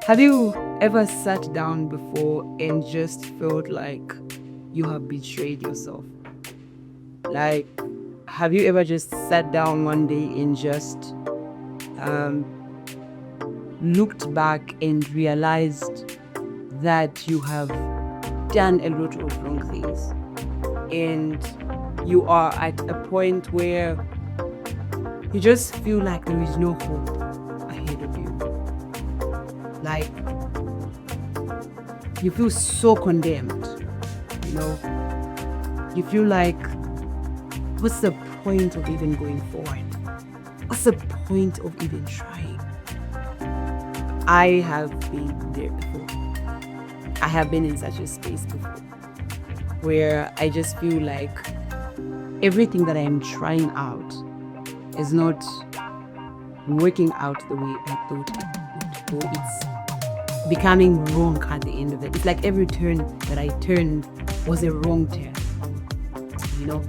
Have you ever sat down before and just felt like you have betrayed yourself? Like, have you ever just sat down one day and just um, looked back and realized that you have done a lot of wrong things and you are at a point where you just feel like there is no hope ahead of you? Like, you feel so condemned, you know? You feel like, what's the point of even going forward? What's the point of even trying? I have been there before. I have been in such a space before where I just feel like everything that I am trying out is not working out the way I thought it would, or it's becoming wrong at the end of it. It's like every turn that I turned was a wrong turn, you know?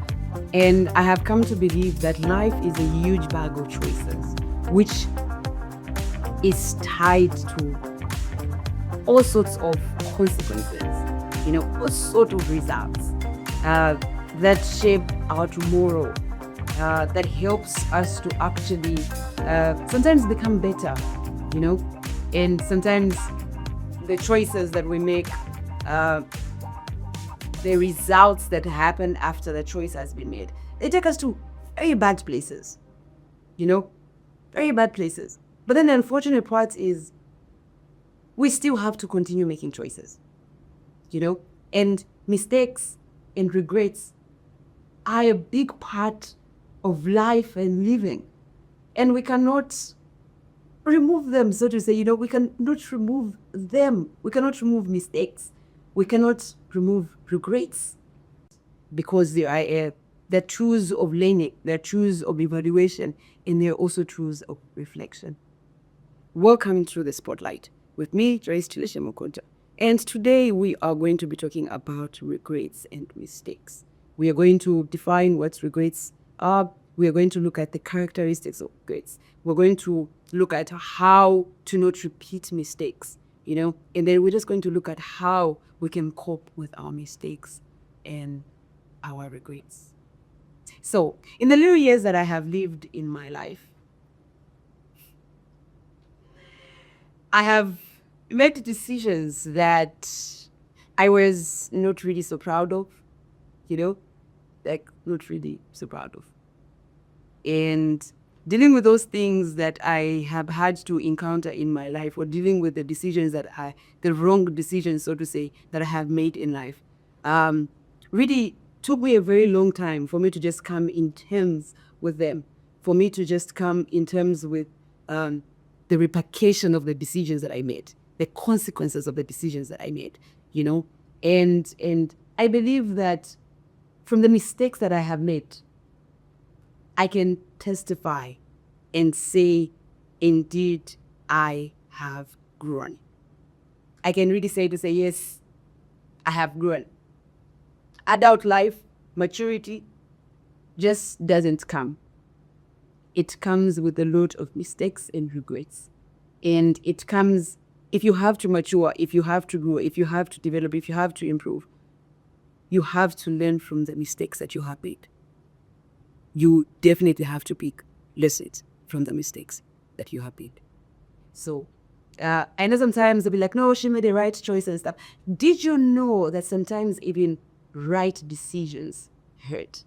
And I have come to believe that life is a huge bag of choices, which is tied to all sorts of consequences, all sorts of results that shape our tomorrow, that helps us to actually sometimes become better, and sometimes the choices that we make, the results that happen after the choice has been made, they take us to very bad places, very bad places. But then the unfortunate part is we still have to continue making choices, and mistakes and regrets are a big part of life and living. And we cannot remove them, so to say. We cannot remove them. We cannot remove mistakes. We cannot remove regrets because they are they're tools of learning, they're tools of evaluation, and they're also tools of reflection. Welcome to the Spotlight with me, Joyce Tilisha Mokonta. And today we are going to be talking about regrets and mistakes. We are going to define what regrets are. We are going to look at the characteristics of regrets. We're going to look at how to not repeat mistakes, and then we're just going to look at how we can cope with our mistakes and our regrets. So, in the little years that I have lived in my life, I have made decisions that I was not really so proud of, not really so proud of. And dealing with those things that I have had to encounter in my life, or dealing with the decisions the wrong decisions, so to say, that I have made in life, really took me a very long time for me to just come in terms with them, for me to just come in terms with the repercussion of the decisions that I made, the consequences of the decisions that I made, and I believe that from the mistakes that I have made, I can testify and say, indeed, I have grown. I can really say, yes, I have grown. Adult life, maturity just doesn't come. It comes with a lot of mistakes and regrets. And it comes, if you have to mature, if you have to grow, if you have to develop, if you have to improve, you have to learn from the mistakes that you have made. You definitely have to pick lessons from the mistakes that you have made. So, I know sometimes they'll be like, no, she made the right choice and stuff. Did you know that sometimes even right decisions hurt?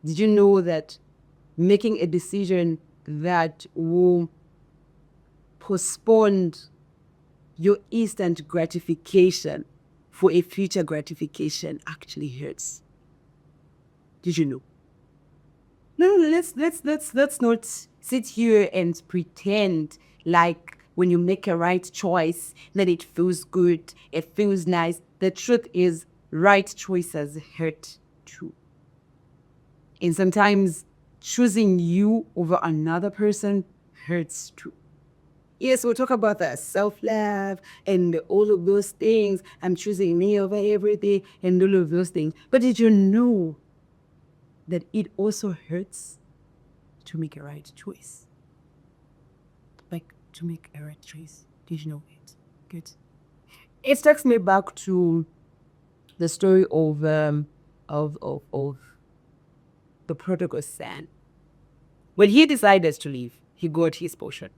Did you know that making a decision that will postpone your instant gratification for a future gratification actually hurts? Did you know? No, let's not sit here and pretend like when you make a right choice that it feels good, it feels nice. The truth is, right choices hurt too. And sometimes choosing you over another person hurts too. Yes, we'll talk about that self-love and all of those things. I'm choosing me over everything and all of those things. But did you know that it also hurts to make a right choice? Like, to make a right choice. Did you know it? Good. It takes me back to the story of the prodigal son. When he decided to leave, he got his portion.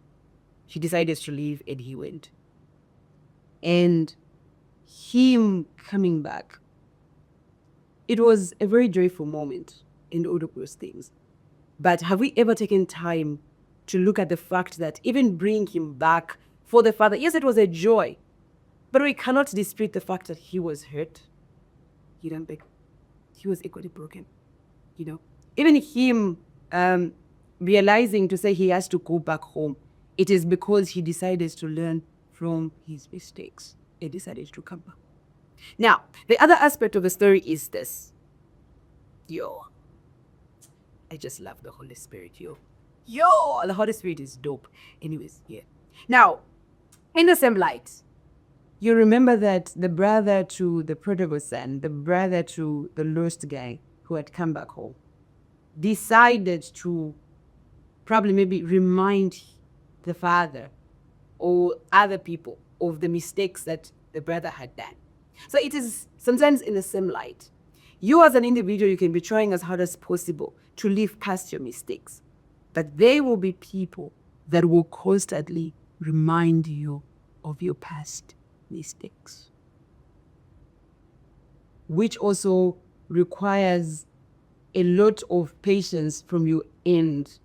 He decided to leave and he went. And him coming back, it was a very joyful moment in all of those things. But have we ever taken time to look at the fact that even bringing him back for the father, yes, it was a joy, but we cannot dispute the fact that he was hurt. He was equally broken. Even him realizing to say he has to go back home, it is because he decided to learn from his mistakes. He decided to come back. Now, the other aspect of the story is this. I just love the Holy Spirit, the Holy Spirit is dope. Anyways, yeah. Now, in the same light, you remember that the brother to the prodigal son, the brother to the lost guy who had come back home, decided to probably maybe remind the father or other people of the mistakes that the brother had done. So it is sometimes in the same light. You as an individual, you can be trying as hard as possible to live past your mistakes. But there will be people that will constantly remind you of your past mistakes, which also requires a lot of patience from your end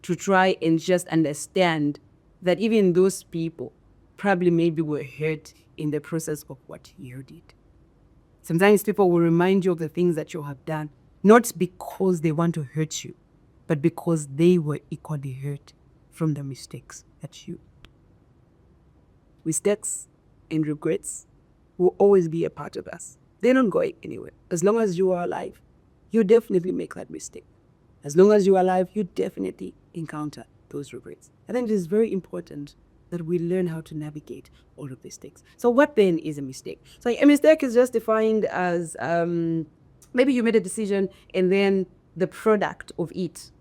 to try and just understand that even those people probably maybe were hurt in the process of what you did. Sometimes people will remind you of the things that you have done, not because they want to hurt you, but because they were equally hurt from the mistakes that you did. Mistakes and regrets will always be a part of us. They're not going anywhere. As long as you are alive, you definitely make that mistake. As long as you are alive, you definitely encounter those regrets. I think it is very important that we learn how to navigate all of these things. So what then is a mistake? So a mistake is just defined as maybe you made a decision and then the product of it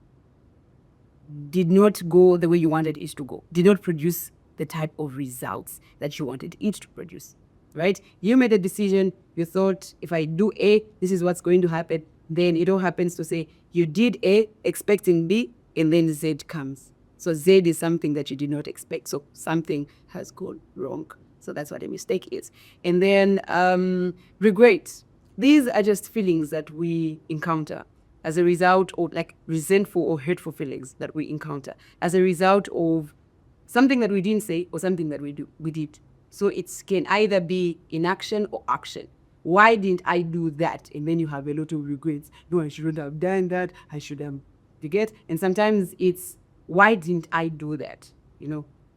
did not go the way you wanted it to go, did not produce the type of results that you wanted it to produce, right? You made a decision, you thought, if I do A, this is what's going to happen. Then it all happens to say you did A expecting B, and then Z comes. So Z is something that you did not expect. So something has gone wrong. So that's what a mistake is. And then regret. These are just feelings that we encounter as a result of like resentful or hurtful feelings that we encounter as a result of something that we didn't say or something that we did. So it can either be inaction or action. Why didn't I do that? And then you have a lot of regrets. No, I shouldn't have done that. I should have, you get? And sometimes it's, why didn't I do that?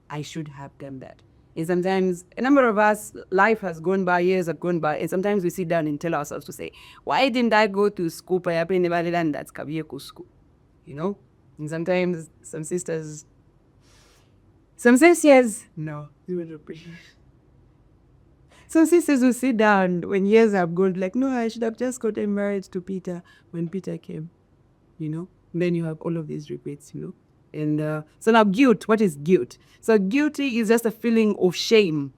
I should have done that. And sometimes a number of us, life has gone by, years have gone by, and sometimes we sit down and tell ourselves to say, why didn't I go to school? That's school. And sometimes some sisters, some sisters will sit down when years have gone, like, no, I should have just gotten married to Peter when Peter came, And then you have all of these regrets, And so now guilt, what is guilt? So guilty is just a feeling of shame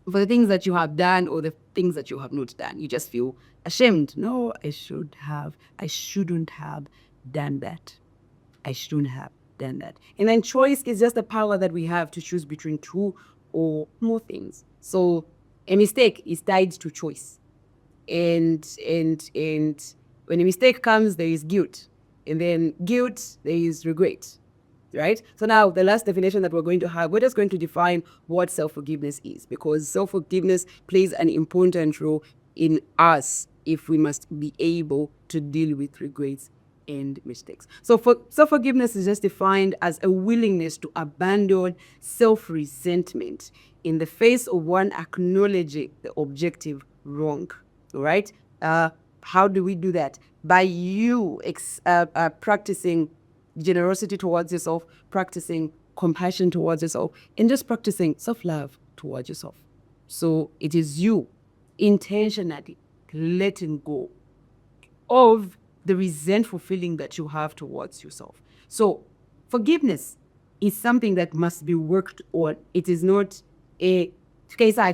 for the things that you have done or the things that you have not done. You just feel ashamed. No, I shouldn't have done that. I shouldn't have done that. And then choice is just the power that we have to choose between two or more things. So a mistake is tied to choice. And when a mistake comes, there is guilt. And then guilt, there is regret. Right? So now the last definition that we're going to have, we're just going to define what self-forgiveness is, because self-forgiveness plays an important role in us if we must be able to deal with regrets and mistakes. So self-forgiveness is just defined as a willingness to abandon self-resentment in the face of one acknowledging the objective wrong. All right? How do we do that? By you practicing generosity towards yourself, practicing compassion towards yourself, and just practicing self-love towards yourself. So it is you intentionally letting go of the resentful feeling that you have towards yourself. So forgiveness is something that must be worked on. It is not a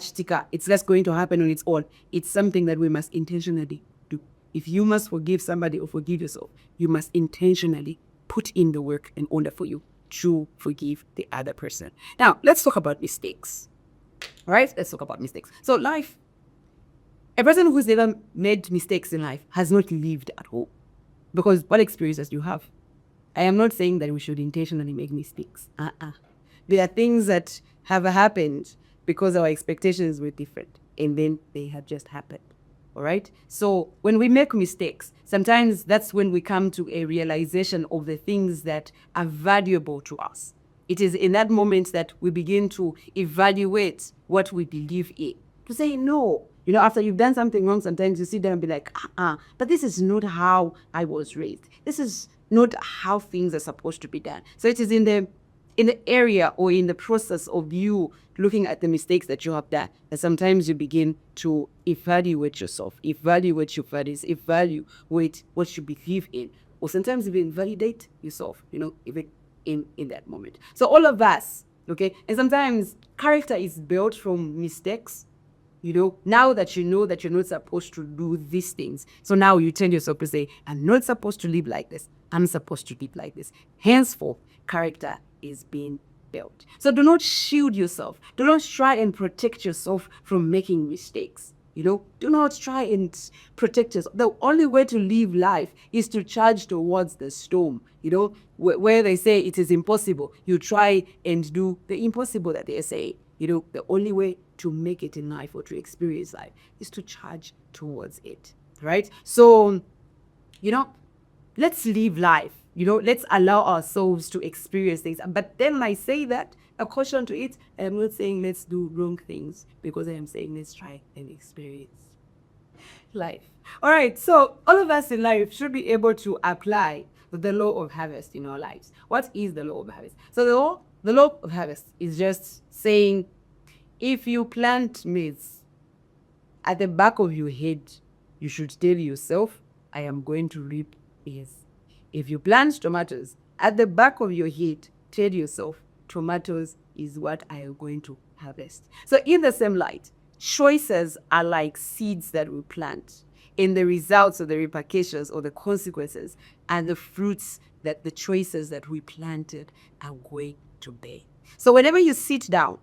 sticker. It's just going to happen on its own. It's something that we must intentionally do. If you must forgive somebody or forgive yourself, you must intentionally put in the work in order for you to forgive the other person. Now, let's talk about mistakes. All right? Let's talk about mistakes. So life, a person who's never made mistakes in life has not lived at all. Because what experiences do you have? I am not saying that we should intentionally make mistakes. There are things that have happened because our expectations were different, and then they have just happened. All right? So when we make mistakes, sometimes that's when we come to a realization of the things that are valuable to us. It is in that moment that we begin to evaluate what we believe in. To say no. After you've done something wrong, sometimes you sit down and be like, but this is not how I was raised. This is not how things are supposed to be done. So it is in the area or in the process of you looking at the mistakes that you have done that sometimes you begin to evaluate yourself, evaluate your values, evaluate what you believe in, or sometimes even validate yourself, even in that moment. So all of us, okay, and sometimes character is built from mistakes. Now that you know that you're not supposed to do these things, so now you tell yourself to say, I'm not supposed to live like this. I'm supposed to live like this. Henceforth, character is being built. So do not shield yourself. Do not try and protect yourself from making mistakes. Do not try and protect yourself. The only way to live life is to charge towards the storm. Where they say it is impossible, you try and do the impossible that they say. The only way to make it in life or to experience life is to charge towards it, right? So, let's live life. Let's allow ourselves to experience things. But then I say that, a caution to it, I'm not saying let's do wrong things, because I am saying let's try and experience life. All right, so all of us in life should be able to apply the law of harvest in our lives. What is the law of harvest? So the law of harvest is just saying, if you plant maize, at the back of your head, you should tell yourself, I am going to reap maize. If you plant tomatoes, at the back of your head, tell yourself, tomatoes is what I am going to harvest. So in the same light, choices are like seeds that we plant, and the results or the repercussions or the consequences and the fruits that the choices that we planted are going to bear. So whenever you sit down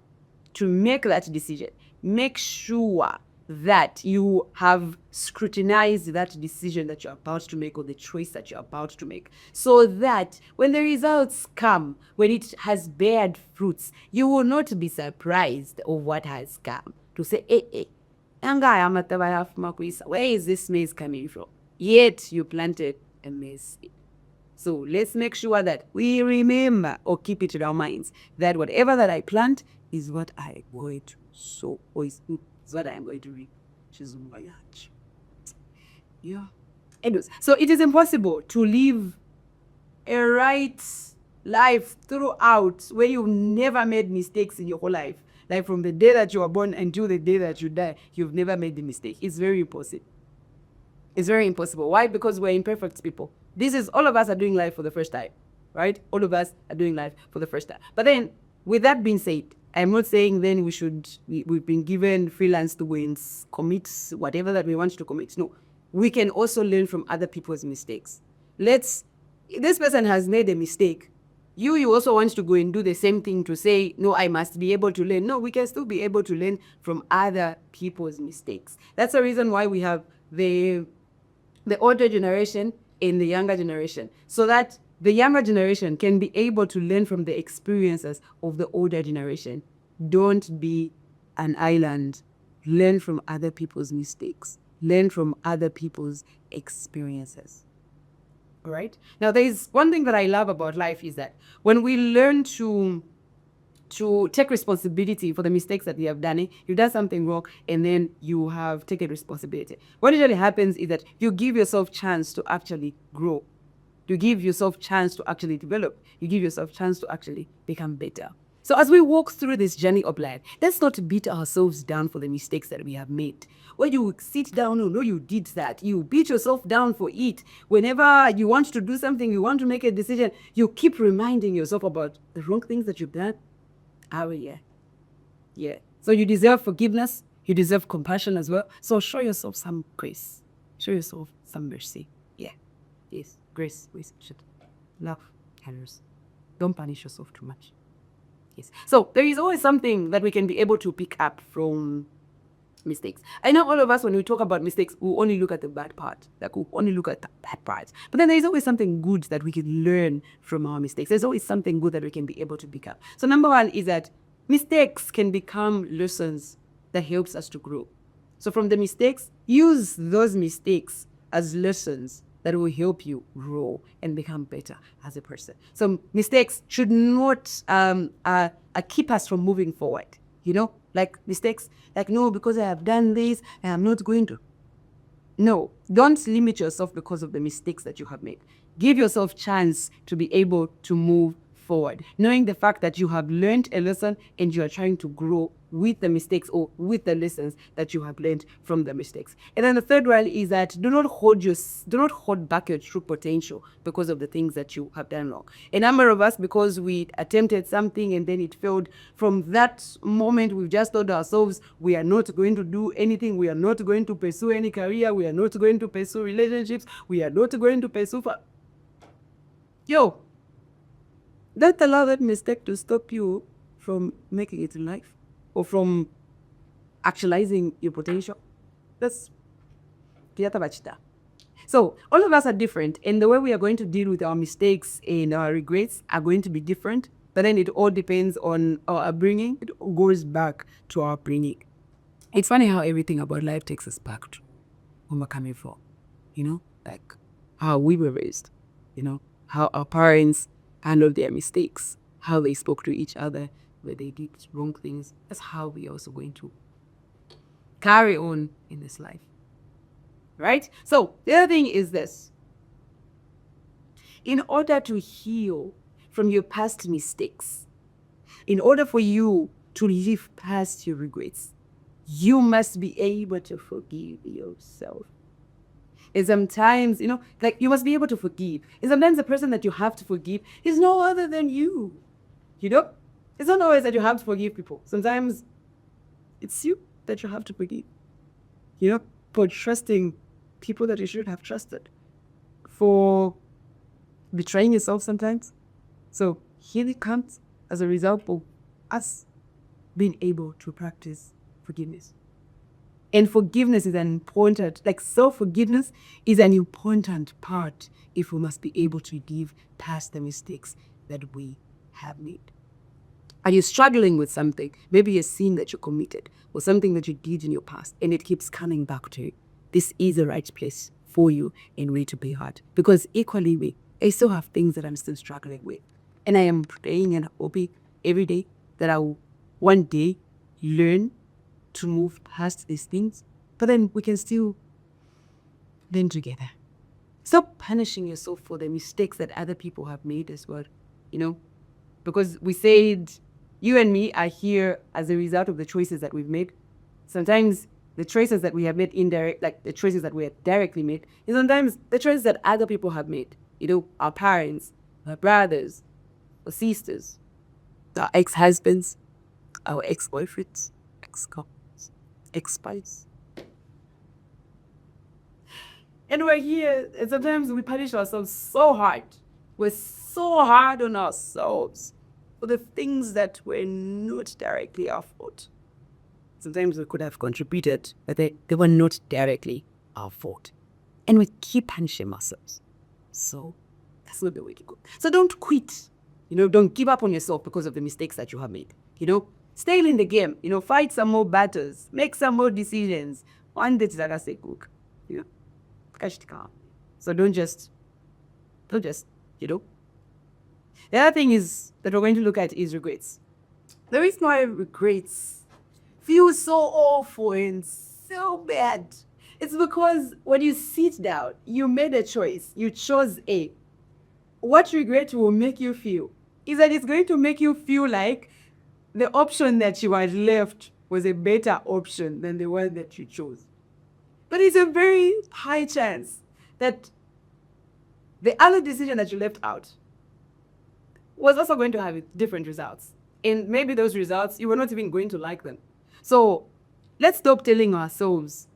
to make that decision, make sure that you have scrutinized that decision that you're about to make or the choice that you're about to make, so that when the results come, when it has bared fruits, you will not be surprised of what has come. To say, where is this maize coming from? Yet you planted a maize seed. So let's make sure that we remember or keep it in our minds that whatever that I plant is what I am going to sow, or is what I am going to reap. Yeah. Anyways, so it is impossible to live a right life throughout where you never made mistakes in your whole life. Like from the day that you were born until the day that you die, you've never made the mistake. It's very impossible. It's very impossible. Why? Because we're imperfect people. All of us are doing life for the first time, right? All of us are doing life for the first time. But then, with that being said, I'm not saying then we've been given freelance to wins, commit whatever that we want to commit. No, we can also learn from other people's mistakes. This person has made a mistake. You also want to go and do the same thing to say, no, I must be able to learn. No, we can still be able to learn from other people's mistakes. That's the reason why we have the older generation and the younger generation, so that the younger generation can be able to learn from the experiences of the older generation. Don't be an island. Learn from other people's mistakes. Learn from other people's experiences. All right? Now, there's one thing that I love about life is that when we learn to take responsibility for the mistakes that you have done, you've done something wrong, and then you have taken responsibility. What usually happens is that you give yourself chance to actually grow. You give yourself chance to actually develop. You give yourself chance to actually become better. So as we walk through this journey of life, let's not beat ourselves down for the mistakes that we have made. When you sit down, no, you did that. You beat yourself down for it. Whenever you want to do something, you want to make a decision, you keep reminding yourself about the wrong things that you've done. Oh, yeah. So you deserve forgiveness. You deserve compassion as well. So show yourself some grace. Show yourself some mercy. Yeah. Yes. Grace. Love. Kindness. Don't punish yourself too much. Yes. So there is always something that we can be able to pick up from mistakes. I know all of us, when we talk about mistakes, we only look at the bad part. Like, we only look at the bad parts. But then there is always something good that we can learn from our mistakes. There's always something good that we can be able to pick up. So number one is that mistakes can become lessons that helps us to grow. So from the mistakes, use those mistakes as lessons that will help you grow and become better as a person. So mistakes should not keep us from moving forward. You know, like mistakes, like, no, because I have done this, I am not going to. No, don't limit yourself because of the mistakes that you have made. Give yourself chance to be able to move forward, knowing the fact that you have learned a lesson and you are trying to grow with the mistakes or with the lessons that you have learned from the mistakes. And then the third one is that do not hold back your true potential because of the things that you have done wrong. A number of us, because we attempted something and then it failed, from that moment we've just told ourselves we are not going to do anything, we are not going to pursue any career, we are not going to pursue relationships, we are not going to pursue don't allow that mistake to stop you from making it in life or from actualizing your potential. That's Kiata Bachita. So all of us are different, and the way we are going to deal with our mistakes and our regrets are going to be different. But then it all depends on our upbringing. It all goes back to our upbringing. It's funny how everything about life takes us back to where we're coming from. You know, like how we were raised. You know, how our parents handled their mistakes, how they spoke to each other, where they did wrong things. That's how we are also going to carry on in this life. Right? So the other thing is this. In order to heal from your past mistakes, in order for you to live past your regrets, you must be able to forgive yourself. And sometimes, like, you must be able to forgive. And sometimes the person that you have to forgive is no other than you. It's not always that you have to forgive people. Sometimes it's you that you have to forgive. For trusting people that you shouldn't have trusted. For betraying yourself sometimes. So healing comes as a result of us being able to practice forgiveness. And forgiveness is an important, like self-forgiveness is an important part if we must be able to give past the mistakes that we have made. Are you struggling with something? Maybe a sin that you committed or something that you did in your past and it keeps coming back to you. This is the right place for you and way to be hard. Because equally, I still have things that I'm still struggling with. And I am praying and hoping every day that I will one day learn to move past these things, but then we can still learn together. Stop punishing yourself for the mistakes that other people have made as well, because we said you and me are here as a result of the choices that we've made. Sometimes the choices that we have made indirect, like the choices that we have directly made, and sometimes the choices that other people have made, our parents, our brothers, our sisters, our ex-husbands, our ex-boyfriends, ex-couples, ex-spouse. And we're here, and sometimes we punish ourselves so hard. We're so hard on ourselves for the things that were not directly our fault. Sometimes we could have contributed, but they were not directly our fault. And we keep punishing ourselves. So that's not the way to go. So don't quit. Don't give up on yourself because of the mistakes that you have made. Stay in the game. Fight some more battles. Make some more decisions. One day to cook. So don't just. The other thing is that we're going to look at is regrets. The reason why regrets feel so awful and so bad, it's because when you sit down, you made a choice. You chose A. What regret will make you feel is that it's going to make you feel like the option that you had left was a better option than the one that you chose. But it's a very high chance that the other decision that you left out was also going to have different results. And maybe those results, you were not even going to like them. So let's stop telling ourselves,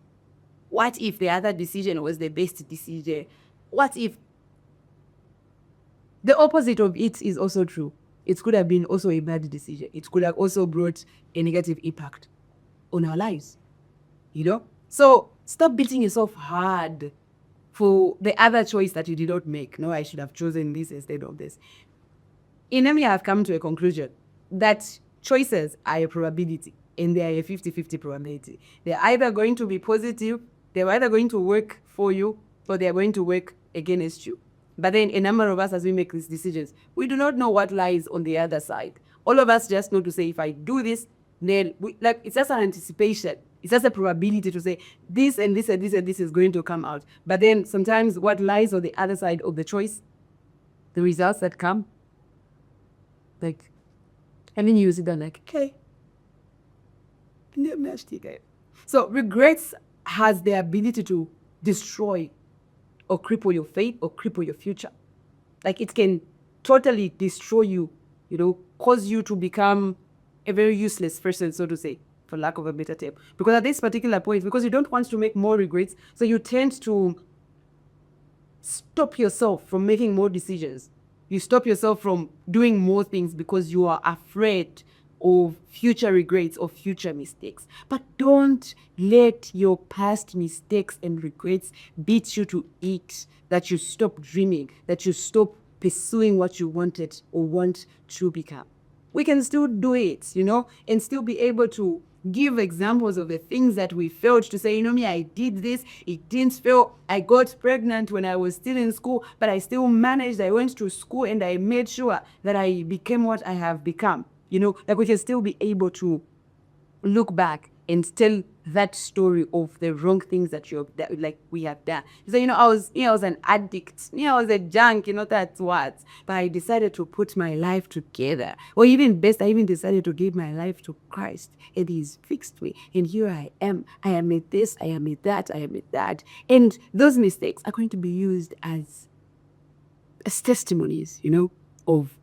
what if the other decision was the best decision? What if the opposite of it is also true? It could have been also a bad decision. It could have also brought a negative impact on our lives, you know? So stop beating yourself hard for the other choice that you did not make. No, I should have chosen this instead of this. In me, I have come to a conclusion that choices are a probability, and they are a 50-50 probability. They're either going to be positive, they're either going to work for you, or they're going to work against you. But then a number of us, as we make these decisions, we do not know what lies on the other side. All of us just know to say, if I do this, then it's just an anticipation. It's just a probability to say this and this and this and this is going to come out. But then sometimes what lies on the other side of the choice, the results that come, like, and then you sit down like, okay. So regrets has the ability to destroy or cripple your faith or cripple your future. Like, it can totally destroy you, cause you to become a very useless person, so to say, for lack of a better term. Because at this particular point, because you don't want to make more regrets, so you tend to stop yourself from making more decisions. You stop yourself from doing more things because you are afraid of future regrets or future mistakes. But don't let your past mistakes and regrets beat you to it, that you stop dreaming, that you stop pursuing what you wanted or want to become. We can still do it, and still be able to give examples of the things that we failed to say, I did this, it didn't fail. I got pregnant when I was still in school, but I still managed. I went to school and I made sure that I became what I have become. Like, we can still be able to look back and tell that story of the wrong things that we have done. So, I was an addict. I was a junk, that's what. But I decided to put my life together. Or even best, I even decided to give my life to Christ. And He's fixed me. And here I am. I am at this, I am at that, I am at that. And those mistakes are going to be used as testimonies, of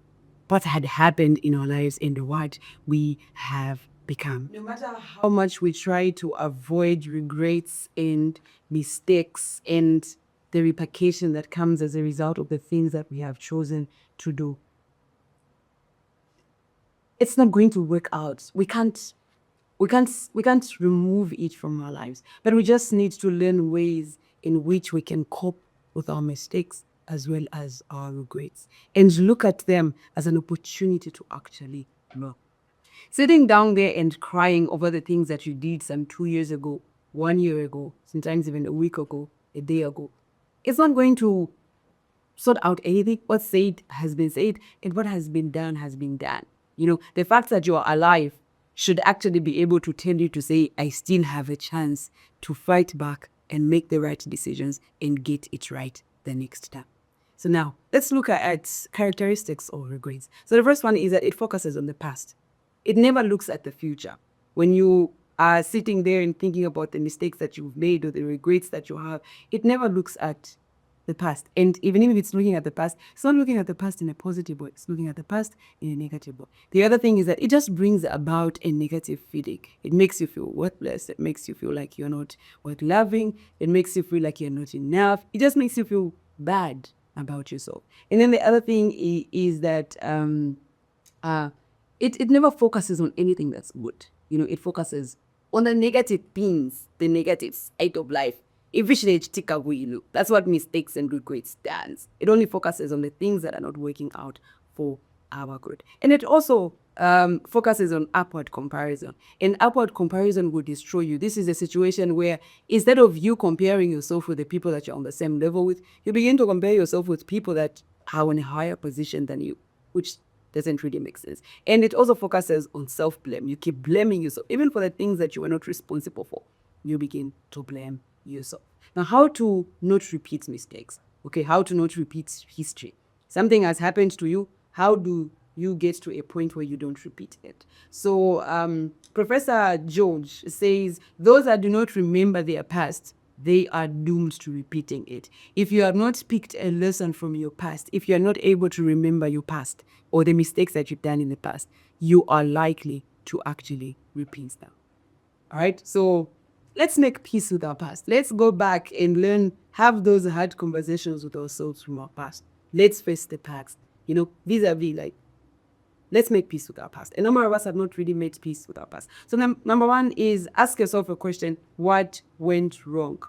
what had happened in our lives and what we have become. No matter how much we try to avoid regrets and mistakes and the repercussion that comes as a result of the things that we have chosen to do, it's not going to work out. We can't remove it from our lives, but we just need to learn ways in which we can cope with our mistakes as well as our regrets, and look at them as an opportunity to actually grow. Sitting down there and crying over the things that you did some 2 years ago, 1 year ago, sometimes even a week ago, a day ago, it's not going to sort out anything. What's said has been said, and what has been done has been done. The fact that you are alive should actually be able to tell you to say, I still have a chance to fight back and make the right decisions and get it right the next time. So now, let's look at characteristics of regrets. So the first one is that it focuses on the past. It never looks at the future. When you are sitting there and thinking about the mistakes that you've made or the regrets that you have, it never looks at the past. And even if it's looking at the past, it's not looking at the past in a positive way. It's looking at the past in a negative way. The other thing is that it just brings about a negative feeling. It makes you feel worthless. It makes you feel like you're not worth loving. It makes you feel like you're not enough. It just makes you feel bad about yourself. And then the other thing is that it never focuses on anything that's good. It focuses on the negative things, the negative side of life. That's what mistakes and regrets does. It only focuses on the things that are not working out for our good. And it also focuses on upward comparison. And upward comparison will destroy you. This is a situation where instead of you comparing yourself with the people that you're on the same level with, you begin to compare yourself with people that are in a higher position than you, which doesn't really make sense. And it also focuses on self-blame. You keep blaming yourself, even for the things that you were not responsible for. You begin to blame yourself. Now, how to not repeat mistakes? Okay, how to not repeat history? Something has happened to you. How do you get to a point where you don't repeat it? So Professor George says, those that do not remember their past, they are doomed to repeating it. If you have not picked a lesson from your past, if you are not able to remember your past or the mistakes that you've done in the past, you are likely to actually repeat them. All right. So let's make peace with our past. Let's go back and learn, have those hard conversations with ourselves from our past. Let's face the past. Vis-a-vis, like, let's make peace with our past. A number of us have not really made peace with our past. So number one is ask yourself a question: what went wrong?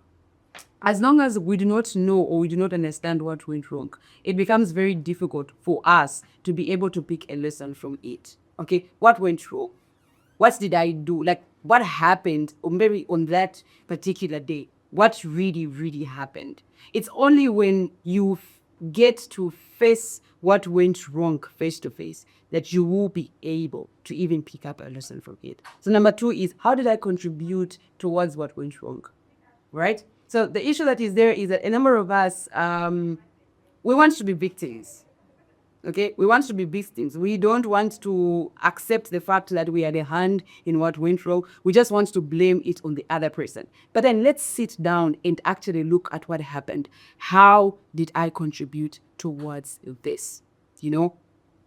As long as we do not know or we do not understand what went wrong, it becomes very difficult for us to be able to pick a lesson from it. Okay, what went wrong? What did I do? Like, what happened, or maybe on that particular day? What really, really happened? It's only when you get to face what went wrong face to face that you will be able to even pick up a lesson from it. So number two is, how did I contribute towards what went wrong? Right? So the issue that is there is that a number of us, we want to be victims. Okay, we want to be victims. We don't want to accept the fact that we had a hand in what went wrong. We just want to blame it on the other person. But then let's sit down and actually look at what happened. How did I contribute towards this?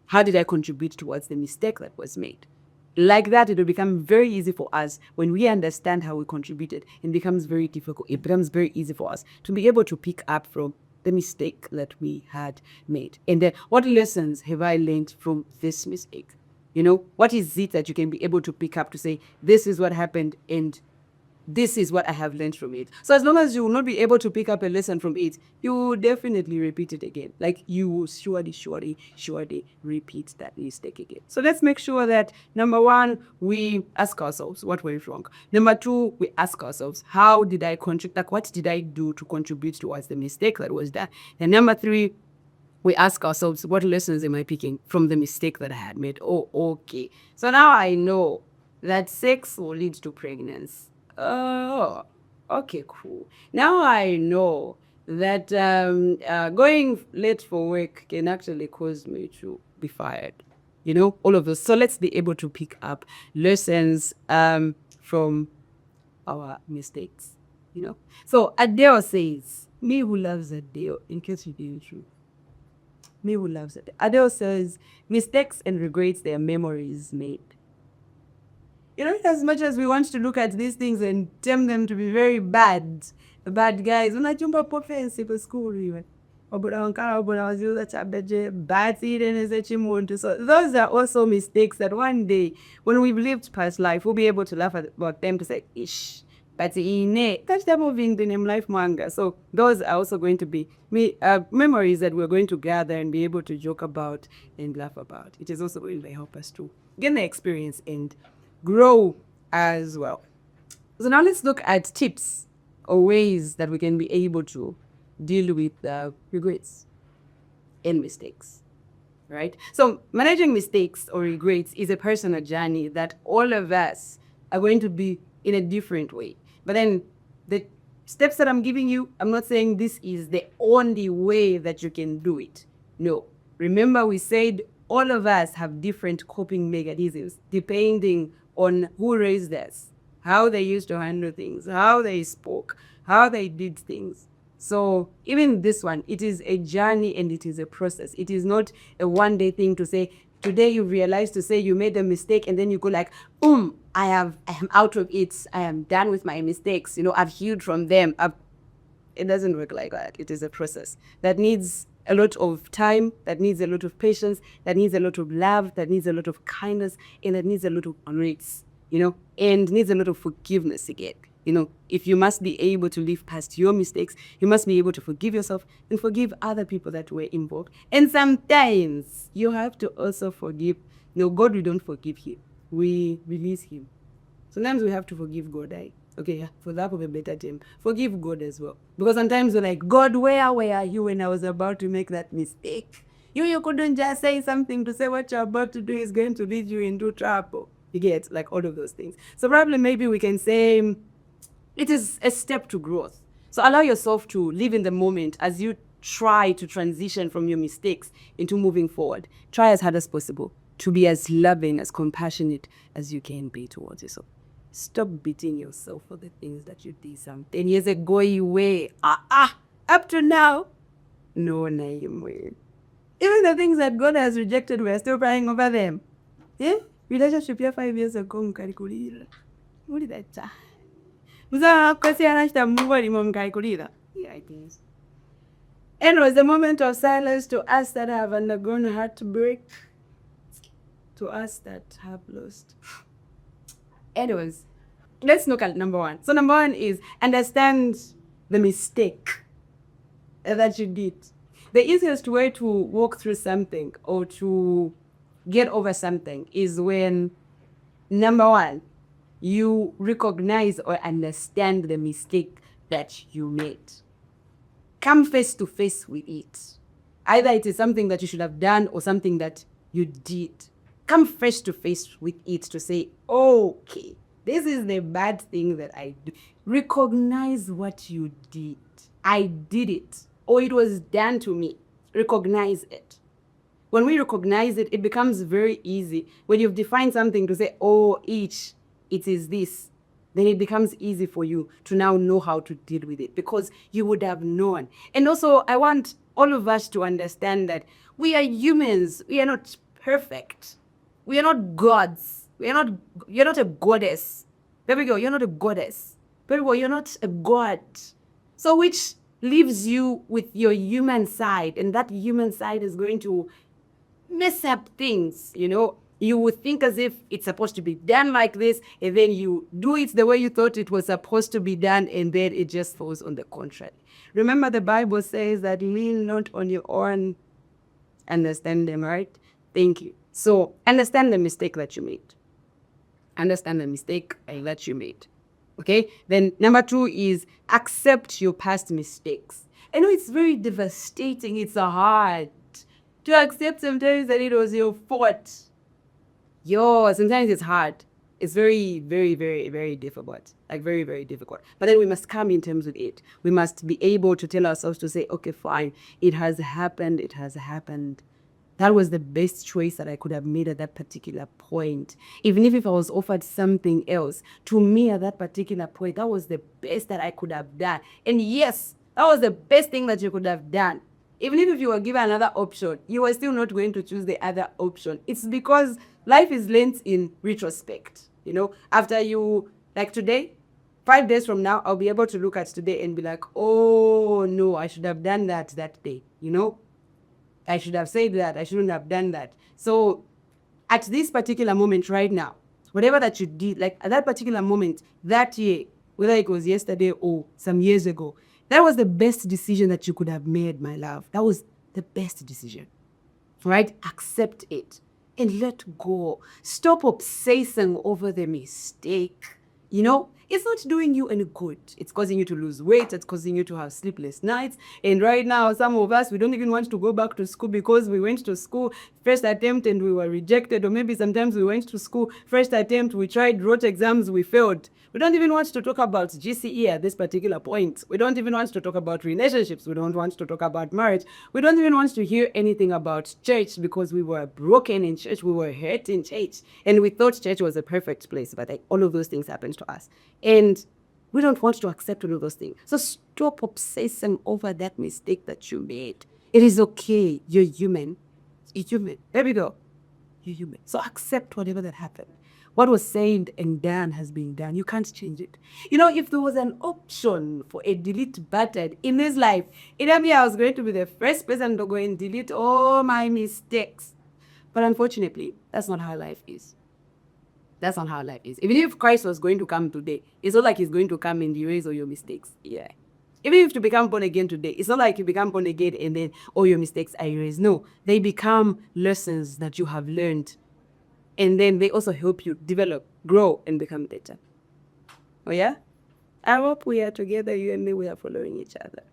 How did I contribute towards the mistake that was made? Like that, it will become very easy for us when we understand how we contributed. It becomes very difficult. It becomes very easy for us to be able to pick up from the mistake that we had made. And then, what lessons have I learned from this mistake? What is it that you can be able to pick up to say, this is what happened and this is what I have learned from it. So as long as you will not be able to pick up a lesson from it, you will definitely repeat it again. Like, you will surely repeat that mistake again. So let's make sure that, number one, we ask ourselves what went wrong. Number two, we ask ourselves, how did I contribute? Like, what did I do to contribute towards the mistake that was done? And number three, we ask ourselves, what lessons am I picking from the mistake that I had made? Oh, okay. So now I know that sex will lead to pregnancy. Oh, okay, cool. Now I know that going late for work can actually cause me to be fired. All of those. So let's be able to pick up lessons from our mistakes. So Adele says, me who loves Adele, in case you didn't know. Me who loves Adele. Adele says, mistakes and regrets, they are memories made. As much as we want to look at these things and term them to be very bad guys, unachumba pofensi kwa school iwe. So those are also mistakes that one day, when we've lived past life, we'll be able to laugh about them to say, ish, but that's the moving in life manga. So those are also going to be memories that we're going to gather and be able to joke about and laugh about. It is also going to help us to get the experience and grow as well. So now let's look at tips or ways that we can be able to deal with regrets and mistakes, right? So managing mistakes or regrets is a personal journey that all of us are going to be in a different way. But then the steps that I'm giving you, I'm not saying this is the only way that you can do it. No. Remember, we said all of us have different coping mechanisms depending on who raised us, how they used to handle things, how they spoke, how they did things. So even this one, it is a journey and it is a process. It is not a one-day thing to say, today you realize to say you made a mistake and then you go like, I am out of it. I am done with my mistakes. I've healed from them. It doesn't work like that. It is a process that needs a lot of time, that needs a lot of patience, that needs a lot of love, that needs a lot of kindness, and that needs a lot of grace, and needs a lot of forgiveness again. If you must be able to live past your mistakes, you must be able to forgive yourself and forgive other people that were involved. And sometimes you have to also forgive. God, we don't forgive him. We release him. Sometimes we have to forgive God. Okay, yeah, for that of a better term, forgive God as well. Because sometimes we're like, God, where were you when I was about to make that mistake? You couldn't just say something to say what you're about to do is going to lead you into trouble. You get, like, all of those things. So probably maybe we can say it is a step to growth. So allow yourself to live in the moment as you try to transition from your mistakes into moving forward. Try as hard as possible to be as loving, as compassionate as you can be towards yourself. Stop beating yourself for the things that you did some 10 years ago. You were, up to now, no name way. Even the things that God has rejected, we're still crying over them. Yeah? Relationship here 5 years ago, mkarikulira. Mulidetta. Musa kwesiana chitambuwa limo mkaikulira. Yeah, it is. And it was a moment of silence to us that have undergone heartbreak, to us that have lost. Anyways, let's look at number one. So number one is understand the mistake that you did. The easiest way to walk through something or to get over something is when, number one, you recognize or understand the mistake that you made. Come face to face with it. Either it is something that you should have done or something that you did. Come face to face with it to say, okay, this is the bad thing that I do. Recognize what you did. I did it, or it was done to me. Recognize it. When we recognize it, it becomes very easy. When you've defined something to say, oh, it is this, then it becomes easy for you to now know how to deal with it because you would have known. And also, I want all of us to understand that we are humans. We are not perfect. We are not gods. You're not a goddess. Baby girl, you're not a goddess. Baby boy, you're not a god. So which leaves you with your human side, and that human side is going to mess up things, you know. You would think as if it's supposed to be done like this, and then you do it the way you thought it was supposed to be done, and then it just falls on the contrary. Remember, the Bible says that lean not on your own understanding, right? Thank you. So understand the mistake that you made. Understand the mistake that you made. Okay? Then number two is accept your past mistakes. I know it's very devastating. It's hard to accept sometimes that it was your fault. Sometimes it's hard. It's very, very, very, very difficult. Like very, very difficult. But then we must come in terms with it. We must be able to tell ourselves to say, okay, fine. It has happened. It has happened. That was the best choice that I could have made at that particular point. Even if I was offered something else, to me at that particular point, that was the best that I could have done. And yes, that was the best thing that you could have done. Even if you were given another option, you were still not going to choose the other option. It's because life is learned in retrospect. You know, after you, like today, 5 days from now, I'll be able to look at today and be like, oh no, I should have done that day, you know? I should have said that. I shouldn't have done that. So at this particular moment right now, whatever that you did, like at that particular moment, that year, whether it was yesterday or some years ago, that was the best decision that you could have made, my love. That was the best decision, right? Accept it and let go. Stop obsessing over the mistake. You know, it's not doing you any good. It's causing you to lose weight. It's causing you to have sleepless nights. And right now, some of us, we don't even want to go back to school because we went to school first attempt and we were rejected. Or maybe sometimes we went to school first attempt, we tried, wrote exams, we failed. We don't even want to talk about GCE at this particular point. We don't even want to talk about relationships. We don't want to talk about marriage. We don't even want to hear anything about church because we were broken in church. We were hurt in church. And we thought church was a perfect place. But like, all of those things happened to us. And we don't want to accept all of those things. So stop obsessing over that mistake that you made. It is okay. You're human. You're human. There we go. You're human. So accept whatever that happened. What was said and done has been done. You can't change it. You know, if there was an option for a delete button in this life, it'd be I was going to be the first person to go and delete all my mistakes. But unfortunately, that's not how life is. That's not how life is. Even if Christ was going to come today, it's not like he's going to come and erase all your mistakes. Yeah. Even if you become born again today, it's not like you become born again and then all your mistakes are erased. No, they become lessons that you have learned. And then they also help you develop, grow, and become better. Oh yeah? I hope we are together, you and me, we are following each other.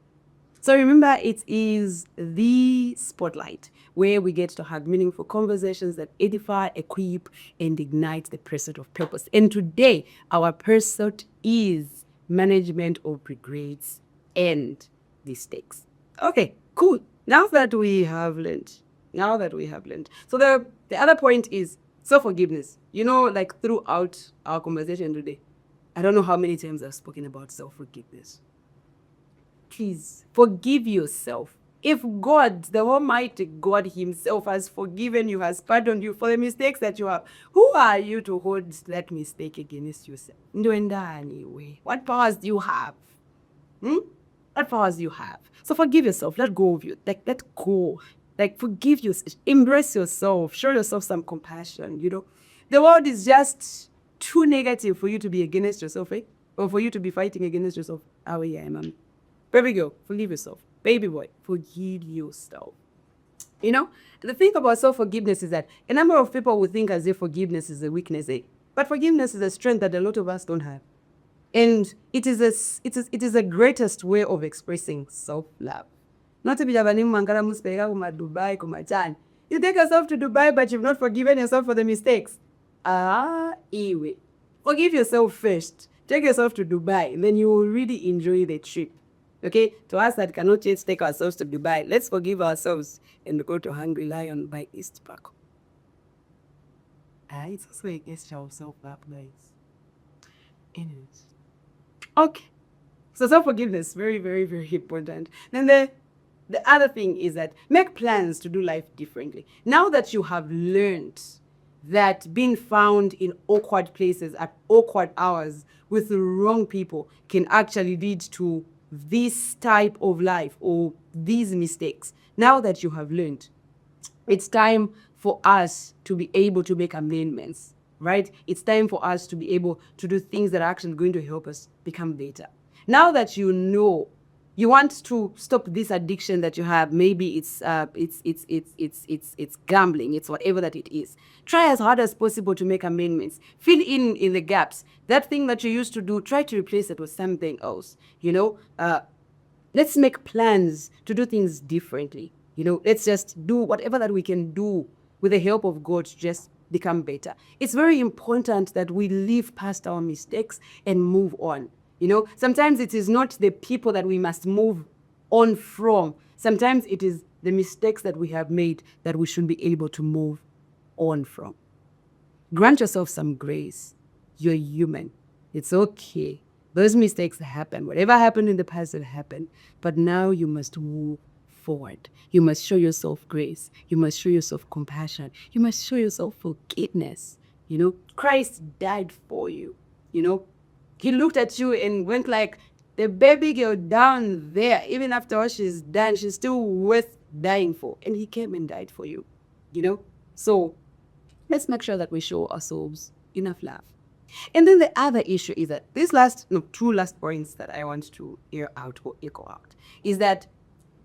So remember, it is the spotlight where we get to have meaningful conversations that edify, equip, and ignite the pursuit of purpose. And today, our pursuit is management of regrets and mistakes. Okay, cool. Now that we have learned. So the other point is self-forgiveness. You know, like throughout our conversation today, I don't know how many times I've spoken about self-forgiveness. Please forgive yourself If God, the Almighty God Himself, has forgiven you, has pardoned you for the mistakes that you have, who are you to hold that mistake against yourself? What powers do you have? What powers do you have? So forgive yourself. Let go of you. Let go. Forgive yourself. Embrace yourself. Show yourself some compassion. The world is just too negative for you to be against yourself, or for you to be fighting against yourself. Oh yeah, mom. Baby girl, forgive yourself. Baby boy, forgive yourself. The thing about self-forgiveness is that a number of people will think as if forgiveness is a weakness, but forgiveness is a strength that a lot of us don't have. And it is the greatest way of expressing self-love. Not to be Dubai, Kumachan. You take yourself to Dubai, but you've not forgiven yourself for the mistakes. Anyway. Forgive yourself first. Take yourself to Dubai, then you will really enjoy the trip. Okay? To us that cannot just take ourselves to Dubai, let's forgive ourselves and go to Hungry Lion by East Park. It's also a gesture of self-love, guys. Anyways. Okay. So self-forgiveness, very, very, very important. Then the other thing is that make plans to do life differently. Now that you have learned that being found in awkward places at awkward hours with the wrong people can actually lead to this type of life or these mistakes. Now that you have learned, it's time for us to be able to make amendments, right? It's time for us to be able to do things that are actually going to help us become better. Now that you know you want to stop this addiction that you have, maybe it's gambling, it's whatever that it is. Try as hard as possible to make amendments. Fill in the gaps. That thing that you used to do, try to replace it with something else. Let's make plans to do things differently. Let's just do whatever that we can do with the help of God to just become better. It's very important that we live past our mistakes and move on. Sometimes it is not the people that we must move on from. Sometimes it is the mistakes that we have made that we should be able to move on from. Grant yourself some grace. You're human. It's okay. Those mistakes happen. Whatever happened in the past had happened. But now you must move forward. You must show yourself grace. You must show yourself compassion. You must show yourself forgiveness. Christ died for you. He looked at you and went like, the baby girl down there, even after all she's done, she's still worth dying for. And he came and died for you, So let's make sure that we show ourselves enough love. And then the other issue is that these two last points that I want to air out or echo out is that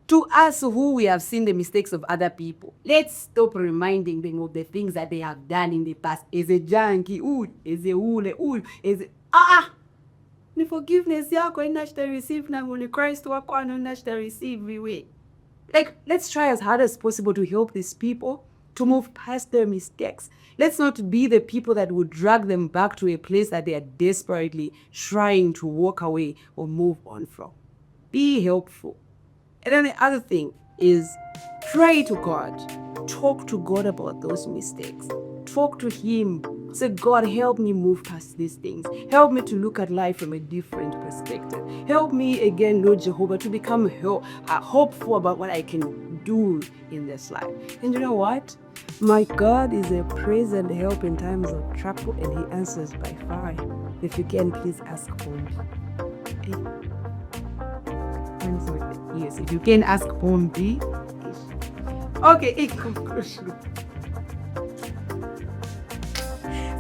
to us who we have seen the mistakes of other people, let's stop reminding them of the things that they have done in the past. Is a junkie, is a ule, is ni forgiveness yako inashta receive na nguni Christ wako anashta receive we. Let's try as hard as possible to help these people to move past their mistakes. Let's not be the people that would drag them back to a place that they are desperately trying to walk away or move on from. Be helpful. And then the other thing is pray to God. Talk to God about those mistakes. Talk to Him. Say, God, help me move past these things. Help me to look at life from a different perspective. Help me again, Lord Jehovah, to become hopeful about what I can do in this life. And you know what? My God is a present help in times of trouble, and He answers by fire. If you can, please ask for me. Yes, if you can ask for me. Okay, in conclusion.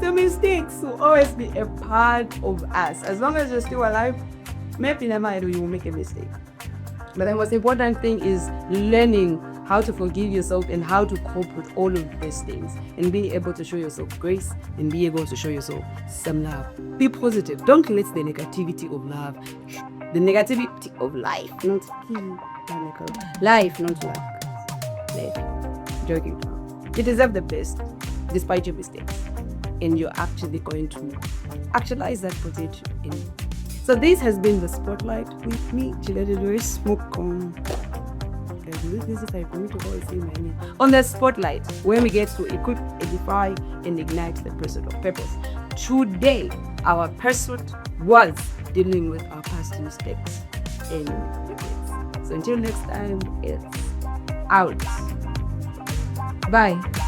So mistakes will always be a part of us. As long as you're still alive, maybe you will make a mistake. But the most important thing is learning how to forgive yourself and how to cope with all of these things and being able to show yourself grace and be able to show yourself some love. Be positive. Don't let the negativity of love, the negativity of life, not life, not love. Life. Joking. You deserve the best despite your mistakes. And you're actually going to actualize that potential in you. So this has been the Spotlight with me, Chilede Smoke on. This is like for me to always say my name. On the Spotlight, where we get to equip, edify, and ignite the pursuit of purpose. Today, our pursuit was dealing with our past mistakes and regrets. So until next time, it's out. Bye.